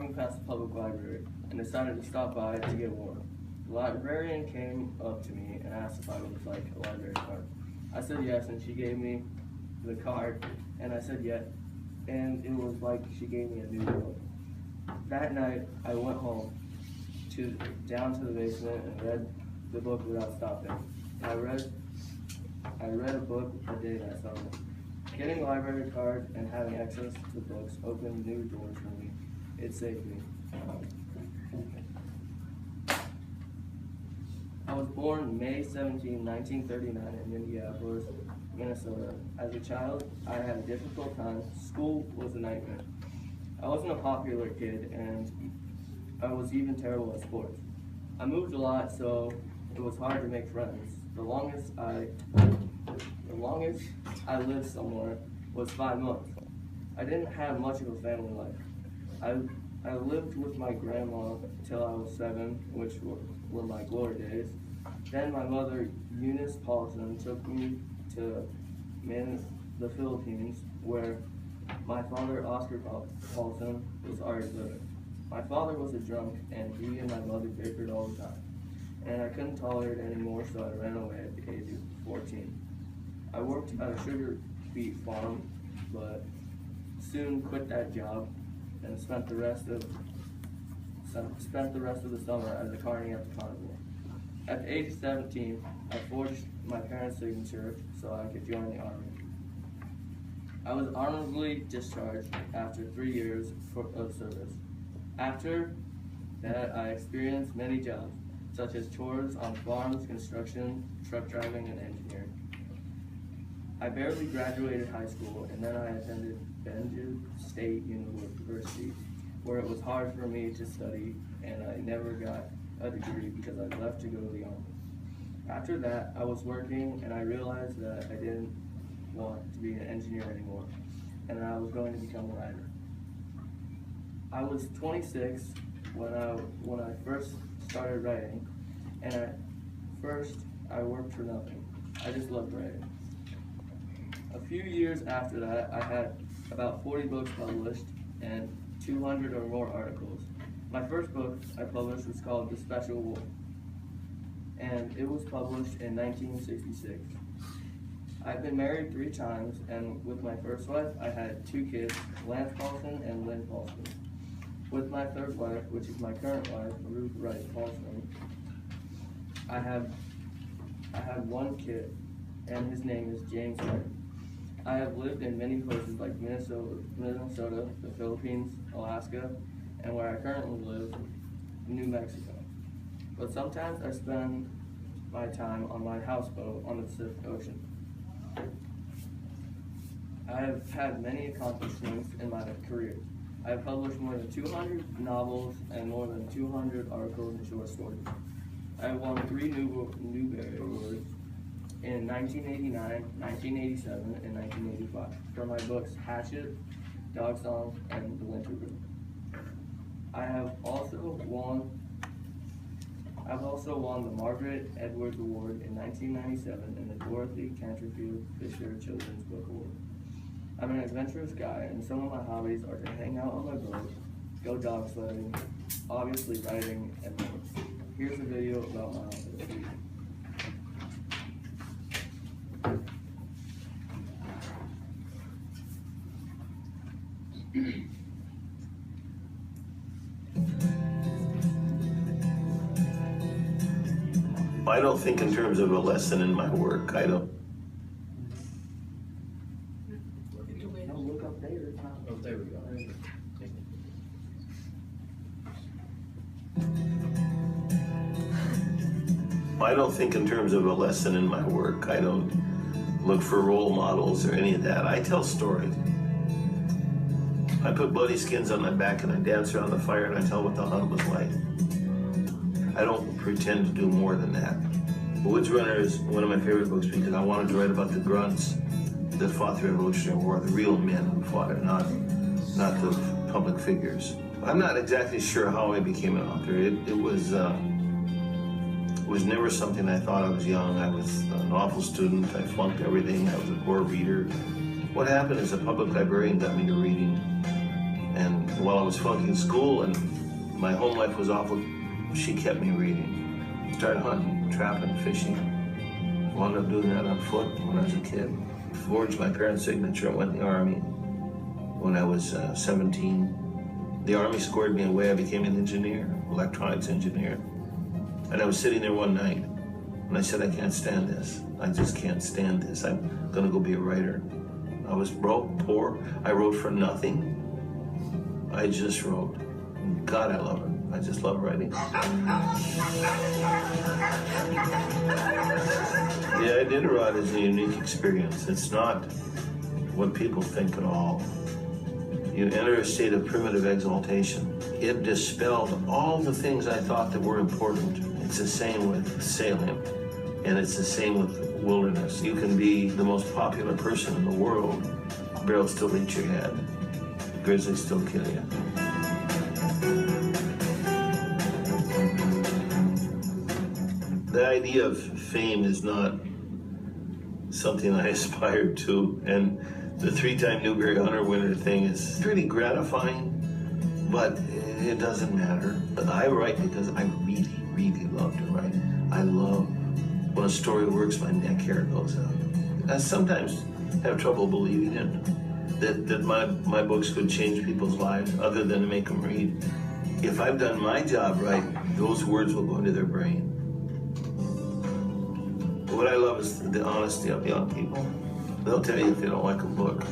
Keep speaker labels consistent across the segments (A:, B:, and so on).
A: walking past the public library and decided to stop by to get warm. The librarian came up to me and asked if I would like a library card. I said yes, and she gave me the card, and I said yes, and it was like she gave me a new book. That night, I went home down to the basement and read the book without stopping. I read a book a day that summer. Getting a library card and having access to books opened new doors for me. It saved me. I was born May 17, 1939 in Minneapolis, Minnesota. As a child, I had a difficult time. School was a nightmare. I wasn't a popular kid, and I was even terrible at sports. I moved a lot, so it was hard to make friends. The longest I lived somewhere was 5 months. I didn't have much of a family life. I lived with my grandma till I was 7, which were my glory days. Then my mother, Eunice Paulsen, took me to the Philippines, where my father, Oscar Paulsen, was already living. My father was a drunk, and he and my mother bickered all the time. And I couldn't tolerate it anymore, so I ran away at the age of 14. I worked at a sugar beet farm, but soon quit that job and spent the rest of the summer as a carny at the carnival. At the age of 17, I forged my parents' signature so I could join the Army. I was honorably discharged after 3 years of service. After that, I experienced many jobs, such as chores on farms, construction, truck driving, and engineering. I barely graduated high school, and then I attended Benja State University, where it was hard for me to study, and I never got a degree because I left to go to the Army. After that, I was working, and I realized that I didn't want to be an engineer anymore, and I was going to become a writer. I was 26 when I first started writing, and at first I worked for nothing. I just loved writing. A few years after that, I had about 40 books published and 200 or more articles. My first book I published was called The Special Wolf, and it was published in 1966. I've been married 3 times, and with my first wife, I had 2 kids, Lance Paulsen and Lynn Paulsen. With my third wife, which is my current wife, Ruth Wright Paulsen, I have 1 kid, and his name is James Wright. I have lived in many places like Minnesota, the Philippines, Alaska, and where I currently live, New Mexico. But sometimes I spend my time on my houseboat on the Pacific Ocean. I have had many accomplishments in my career. I have published more than 200 novels and more than 200 articles and short stories. I have won 3 Newbery Awards in 1989, 1987, and 1985 for my books Hatchet, Dog Song, and The Winter Room. I have also won the Margaret Edwards Award in 1997 and the Dorothy Canterfield Fisher Children's Book Award. I'm an adventurous guy, and some of my hobbies are to hang out on my boat, go dog sledding, obviously writing, and more. Here's a video about my hobbies.
B: I don't think in terms of a lesson in my work. I don't.
A: Look up there.
C: Oh, there we go.
B: I don't think in terms of a lesson in my work. I don't look for role models or any of that. I tell stories. I put bloody skins on my back and I dance around the fire and I tell what the hunt was like. I don't pretend to do more than that. The Woods Runner is one of my favorite books because I wanted to write about the grunts that fought the Revolutionary War, the real men who fought it, not the public figures. I'm not exactly sure how I became an author. It was never something I thought I was young. I was an awful student. I flunked everything. I was a poor reader. What happened is a public librarian got me to reading, and while I was flunking school and my home life was awful, she kept me reading. Started hunting, trapping, fishing. Wound up doing that on foot when I was a kid. Forged my parents' signature and went in the Army when I was 17. The Army scored me away. I became an engineer, electronics engineer. And I was sitting there one night and I said, I can't stand this. I just can't stand this. I'm gonna go be a writer. I was broke, poor. I wrote for nothing. I just wrote. God, I love it. I just love writing. Yeah, Iditarod is a unique experience. It's not what people think at all. You enter a state of primitive exaltation. It dispelled all the things I thought that were important. It's the same with sailing, and it's the same with wilderness. You can be the most popular person in the world, bear will still eat your head. Grizzlies still kill you. The idea of fame is not something I aspired to, and the 3-time Newbery Hunter winner thing is pretty gratifying, but it doesn't matter. I write because I really, really love to write. I love when a story works, my neck hair goes up. I sometimes have trouble believing it, that my books could change people's lives other than to make them read. If I've done my job right, those words will go into their brain. What I love is the honesty of young people. They'll tell you if they don't like a book.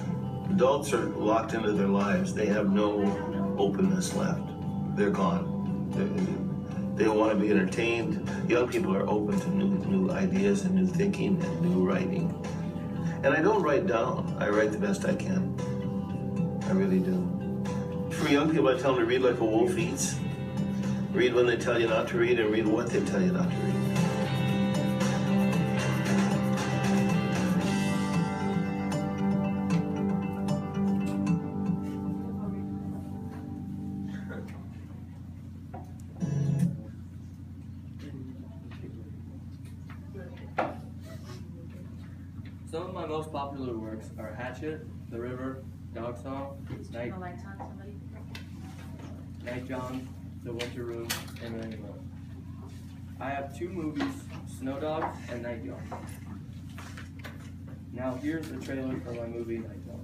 B: Adults are locked into their lives. They have no openness left. They're gone. They want to be entertained. Young people are open to new ideas and new thinking and new writing. And I don't write down. I write the best I can. I really do. For young people, I tell them to read like a wolf eats. Read when they tell you not to read, and read what they tell you not to read.
A: Some of my most popular works are Hatchet, The River, Dog Song, Night John, The Winter Room, and many more. I have 2 movies, Snow Dogs and Night John. Now here's the trailer for my movie, Night John.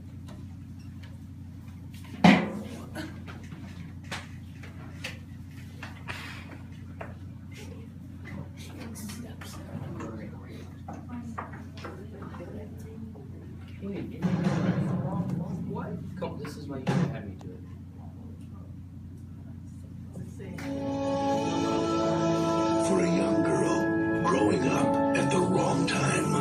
C: What? Come, this is why you had me do it.
D: For a young girl growing up at the wrong time,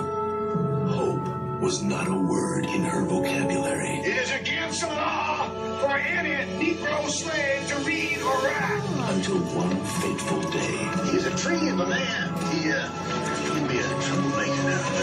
D: hope was not a word in her vocabulary.
E: It is against the law for any Negro slave to read or write.
D: Until one fateful day,
E: He's a tree of a man. He can be a troublemaker now.